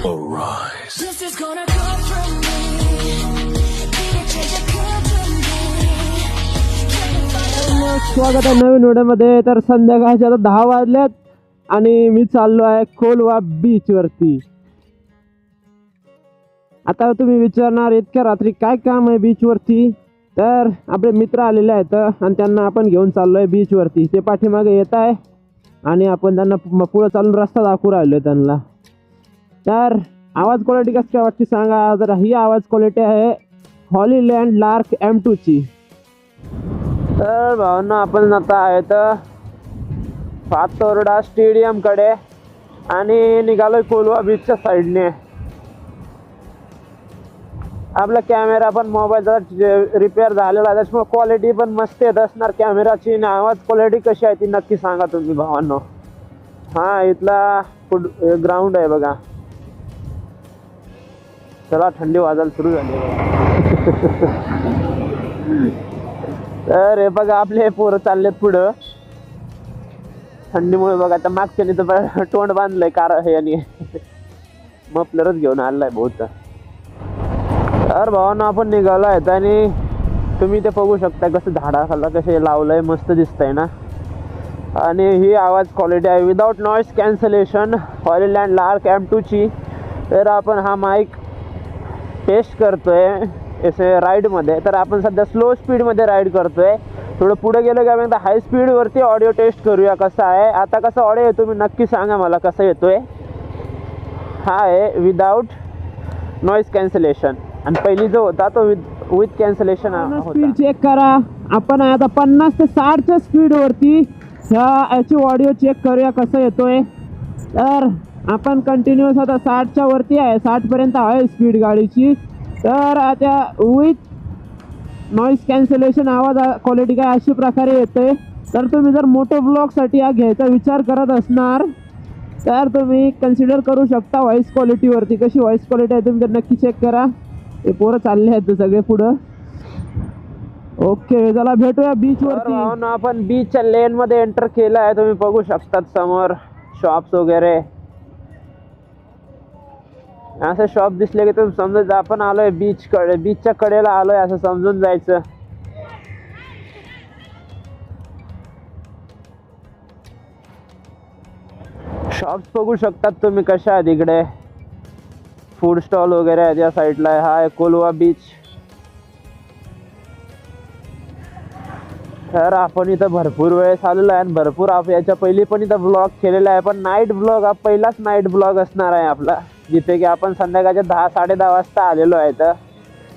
arise. This is gonna come from me. Need a change of company. Can't find a स्वागत आहे नवीन व्हिडिओमध्ये. तर संध्याकाळचे आता 10 वाजल्यात आणि मी चाललो आहे कोलवा बीच वरती. आता तुम्ही विचारणार इतक्या रात्री काय काम आहे बीच वरती. तर आपले मित्र आलेले आहेत आणि त्यांना आपण घेऊन चाललोय बीच वरती. ते पाठीमागे येत आहे आणि आपण त्यांना पुढे चालून रस्ता दाखवू राहिलोय त्यांना. तर आवाज क्वालिटी कसं काय वाटते सांगा. तर ही आवाज क्वालिटी आहे हॉलीलँड लार्क M2 ची. तर भावना आपण आता आहेत पातोर्डा स्टेडियम कडे आणि निघालोय कोलवा बीचच्या साईडने. आपला कॅमेरा पण मोबाईलचा रिपेअर झालेला आहे त्याच्यामुळे क्वालिटी पण मस्त येत असणार कॅमेराची. आणि आवाज क्वालिटी कशी आहे ती नक्की सांगा तुम्ही भावांनो. हा इथला ग्राउंड आहे बघा. चला थंडी वाजायला सुरू झाली तर हे बघा आपले पोरं चाललेत पुढं थंडीमुळे. बघा आता मागच्याने तर तोंड बांधलंय कार हे आणि मफलरच घेऊन आलाय बहुत. तर भावांनो आपण निघालो आहेत आणि तुम्ही ते बघू शकता कसं झाडाखाला कसे लावलंय मस्त दिसतंय ना. आणि ही आवाज क्वालिटी आहे without noise cancellation Hollyland Lark M2 ची. तर आपण हा माईक टेस्ट करतोय असे राईडमध्ये. तर आपण सध्या स्लो स्पीडमध्ये राईड करतोय. थोडं पुढे गेलं की आपण हाय स्पीडवरती ऑडिओ टेस्ट करूया कसा आहे. आता कसा ऑडिओ येतो मी नक्की सांगा मला कसा येतोय. हा आहे विदाउट नॉईस कॅन्सलेशन आणि पहिली जो होता तो विथ कॅन्सलेशन होता. स्पीड चेक करा. आपण आता 50 ते 60च्या स्पीडवरती याची ऑडिओ चेक करूया कसा येतोय. तर आपण कंटिन्युअस आता 60च्या वरती आहे. 60पर्यंत आहे स्पीड गाडीची. तर आता विथ नॉईस कॅन्सलेशन आवाज क्वालिटी काय अशा प्रकारे येते. तर तुम्ही जर मोठे ब्लॉगसाठी हा घ्यायचा विचार करत असणार तर तुम्ही कन्सिडर करू शकता व्हॉइस क्वालिटीवरती. कशी व्हॉइस क्वालिटी आहे तुम्ही तर नक्की चेक करा. ते पोरं चालले आहेत सगळे पुढं. ओके चला भेटूया बीच वरती. आपण बीचच्या लेन मध्ये एंटर केलं आहे. तुम्ही बघू शकता समोर शॉप्स वगैरे असं शॉप दिसले की तुम्ही समजायचं आपण आलोय बीच कडे. बीचच्या कडेला आलोय असं समजून जायचं. शॉप्स बघू शकतात तुम्ही कशा आहेत इकडे. फूड स्टॉल वगैरे आहेत या साईडला. हा आहे कोलवा बीच. तर आपण इथं भरपूर वेळेस आलेलो आहे आणि भरपूर याच्या पहिली पण इथं ब्लॉग केलेला आहे. पण नाईट ब्लॉग हा पहिलाच नाईट ब्लॉग असणार आहे आपला. जिथे की आपण संध्याकाळच्या 10-10:30 वाजता आलेलो आहे.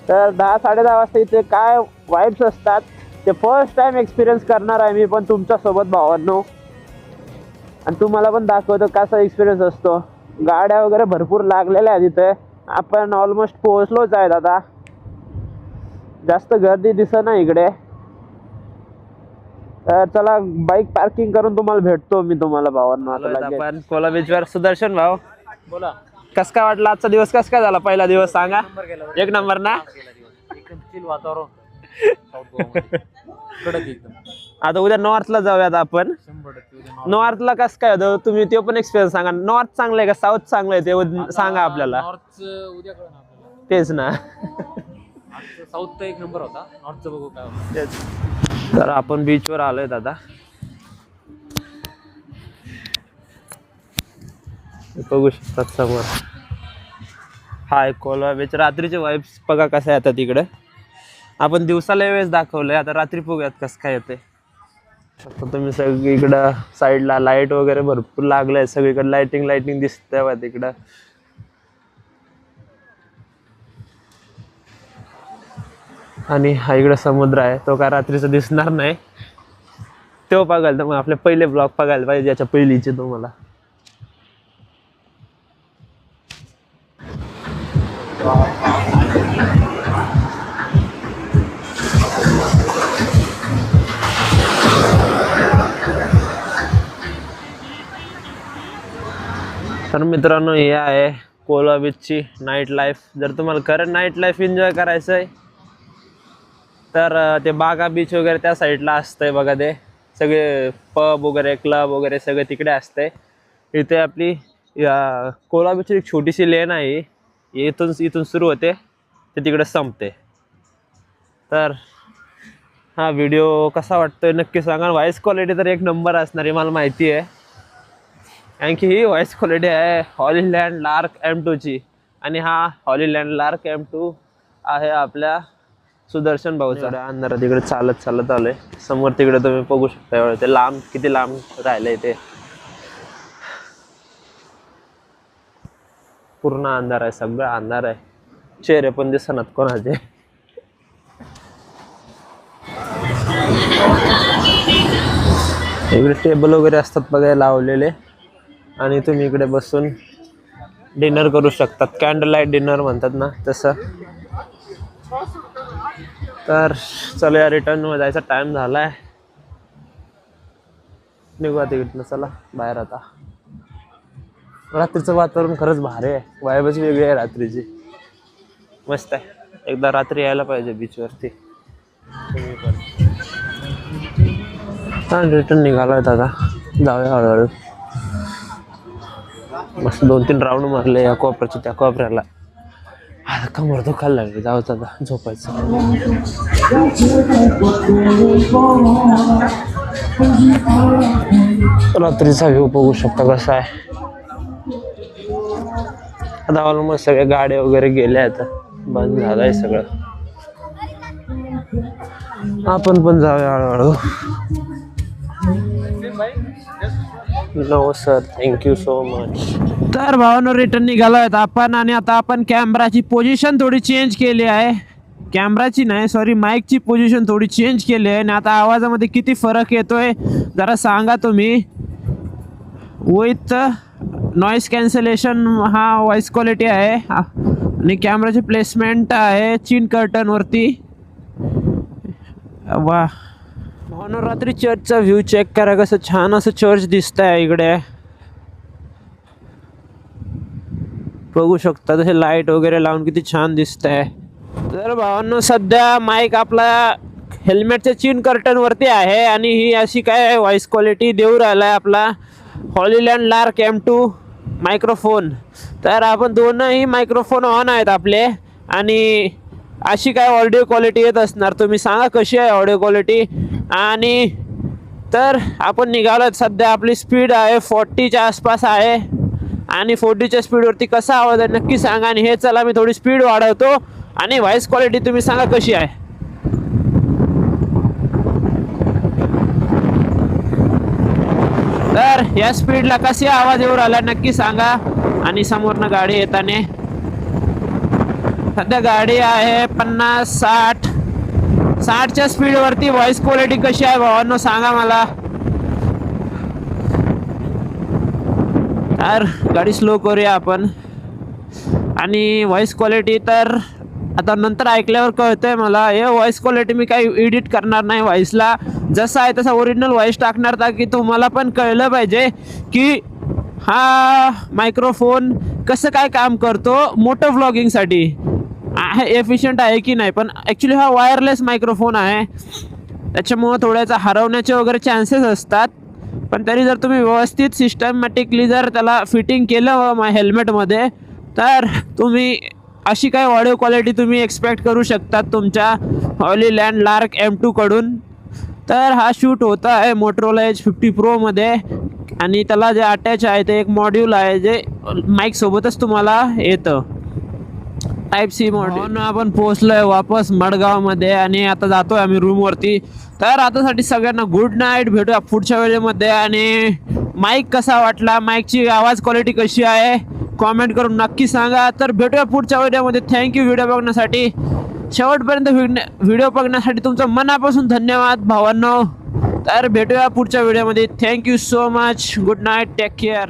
तर 10-10:30 वाजता इथे काय वाईब्स असतात ते फर्स्ट टाइम एक्सपिरियन्स करणार आहे मी पण तुमच्यासोबत भावांनो. आणि तुम्हाला पण दाखवतो कसा एक्सपिरियन्स असतो. गाड्या वगैरे भरपूर लागलेल्या आहेत इथे. आपण ऑलमोस्ट पोहोचलोच आहेत आता. जास्त गर्दी दिसेना इकडे. तर चला बाईक पार्किंग करून तुम्हाला भेटतो मी तुम्हाला भावांना. आपण कोलवा बीचवर. सुदर्शन भाऊ बोला कस काय वाटला आजचा दिवस. कस काय झाला पहिला दिवस सांगा. एक नंबर ना. एकदम चिल वातावरण कडक एकदम. आता उद्या नॉर्थला जाऊयात आपण. 100% नॉर्थला कसं काय होतं तुम्ही ते पण एक्सपिरियन्स सांगा. नॉर्थ चांगलं आहे का साऊथ चांगलं आहे ते सांगा आपल्याला. नॉर्थचं उद्या कळलं आपल्याला. तेच ना. साऊथचा एक नंबर होता. नॉर्थचं बघू काय होतं. तर आपण बीचवर आलोय दादा. बघू शकतात समोर. हाय कोलवा बीच. रात्रीचे वाईब्स बघा कसा येतात तिकडे. आपण दिवसाला वेळेस दाखवलंय. आता रात्री बघूयात कसं काय येते. तुम्ही सगळीकडं साईडला लाईट वगैरे भरपूर लागलंय. सगळीकडे लाइटिंग दिसतंय बघा तिकडं. आणि हा इकडे समुद्र आहे. तो काय रात्रीचा दिसणार नाही. तो बघायला तर मग आपले पहिले ब्लॉग बघायला पाहिजे याच्या पहिलीचे तुम्हाला. तर मित्रांनो हे आहे कोलवा बीचची नाईट लाईफ. जर तुम्हाला खरं नाईट लाईफ एन्जॉय करायचं आहे तर ते बागा बीच वगैरे त्या साईडला असतंय बघा. ते सगळे पब वगैरे क्लब वगैरे सगळे तिकडे असतंय. इथे आपली या कोल्हापूरची एक छोटीशी लेन आहे, इथून सुरू होते ते तिकडे संपते. तर हा व्हिडिओ कसा वाटतोय नक्की सांगा. व्हॉइस क्वालिटी तर एक नंबर असणार आहे मला माहिती आहे, कारण की ही व्हॉइस क्वालिटी आहे हॉलीलँड लार्क M2ची. आणि हा हॉलीलँड लार्क M2 आहे आपल्या सुदर्शन भाऊचा. अंधारा तिकडे चालत आलोय. समोर तिकडे तुम्ही बघू शकता एवढं ते लांब, किती लांब राहिलंय ते. पूर्ण अंधार आहे, सगळं अंधार आहे. चेहरे पण दिसणार कोणाचे. इकडे टेबल वगैरे असतात बघायला लावलेले, आणि तुम्ही इकडे बसून डिनर करू शकतात. कॅन्डल लाईट डिनर म्हणतात ना तसं. तर चला रिटर्न जायचा टाइम झालाय, निघूया तिकडनं. चला बाहेर आता. रात्रीचं वातावरण खरंच भारी आहे, वाईबच वेगळी आहे रात्रीची, मस्त आहे. एकदा रात्री यायला पाहिजे बीचवरती. रिटर्न निघालो आहेत आता, जाऊया हळूहळू. मस्त 2-3 राऊंड मारले या कोपऱ्याच्या त्या कोपऱ्याला. आता कमर दुखायला लागली, जाऊ आता झोपायचं. रात्रीचा व्ह्यू बघू शकता कसा आहे. आता ऑलमोस्ट सगळ्या गाड्या वगैरे गेल्या, आता बंद झालंय सगळं. आपण पण जाऊया हळूहळू. No sir, thank you so much. तर भावांनो रिटर्न निघालोय आपण, आणि आता आपण कॅमेराची पोझिशन थोडी चेंज केली आहे. कॅमेराची नाही, सॉरी, माईकची पोझिशन थोडी चेंज केली आहे. आणि आता आवाजामध्ये किती फरक येतोय जरा सांगा तुम्ही. विथ नॉईस कॅन्सलेशन हा व्हॉइस क्वालिटी आहे, आणि कॅमेराची प्लेसमेंट आहे चीन कर्टनवरती. वा म्हणून रात्री चर्चचा व्ह्यू चेक करा, कसं छान असं चर्च दिसतंय इकडे. बघू शकता तसे लाईट वगैरे लावून किती छान दिसतंय. तर भावांनो सध्या माईक आपला हेल्मेटच्या चीन कर्टनवरती आहे, आणि ही अशी काय व्हॉइस क्वालिटी देऊ राहिलाय आपला हॉलीलँड लार्क M2 मायक्रोफोन. तर आपण दोनही मायक्रोफोन ऑन आहेत आपले, आणि अशी काय ऑडिओ क्वालिटी येत असणार. तुम्ही सांगा कशी आहे ऑडिओ क्वालिटी. आणि तर आपण निघालो सध्या, आपली स्पीड आहे 40च्या आसपास आहे, आणि 40च्या स्पीडवरती कसा आवाज आहे नक्की सांगा. आणि हे चला मी थोडी स्पीड वाढवतो, आणि व्हॉइस क्वालिटी तुम्ही सांगा कशी आहे. तर या स्पीडला कशी आवाज येऊ राहिला नक्की सांगा. आणि समोरनं गाडी येताने सध्या गाडी आहे 50-60च्या स्पीडवरती. व्हॉइस क्वालिटी कशी आहे भावांनो सांगा मला. तर गाडी स्लो करूया आपण. आणि व्हॉइस क्वालिटी तर आता नंतर ऐकल्यावर कळतंय मला, हे व्हॉइस क्वालिटी मी काही एडिट करणार नाही. व्हॉइसला जसा आहे तसा ओरिजिनल व्हॉइस टाकणार, ताकी तुम्हाला पण कळलं पाहिजे की हा मायक्रोफोन कसं काय काम करतो मोठं व्लॉगिंगसाठी. एफिशियंट आहे की नाही. पण ॲक्च्युली हा वायरलेस मायक्रोफोन आहे, त्याच्यामुळं थोड्याचा हरवण्याचे वगैरे चान्सेस असतात. पण तरी जर तुम्ही व्यवस्थित सिस्टमॅटिकली जर त्याला फिटिंग केलं हेल्मेटमध्ये, तर तुम्ही अशी काय ऑडिओ क्वालिटी तुम्ही एक्सपेक्ट करू शकतात तुमच्या हॉलीलँड लार्क M2 कडून. तर हा शूट होता आहे मोटोरोला H50 Proमध्ये, आणि त्याला जे अटॅच आहे ते एक मॉड्यूल आहे जे माईक सोबतच तुम्हाला येतं, Type-C मॉड्यूल. आपण पोहोचलोय वापस मडगावमध्ये, आणि आता जातोय आम्ही रूमवरती. तर आतासाठी सगळ्यांना गुड नाईट, भेटूया पुढच्या वेळेमध्ये. आणि माईक कसा वाटला, माईकची आवाज क्वालिटी कशी आहे कॉमेंट करून नक्की सांगा. तर भेटूया पुढच्या व्हिडिओमध्ये. थँक्यू व्हिडिओ बघण्यासाठी, शेवटपर्यंत व्हिडिओ बघण्यासाठी तुमचं मनापासून धन्यवाद भावांनो. तर भेटूया पुढच्या व्हिडिओमध्ये. Thank you so much. Good night, take care.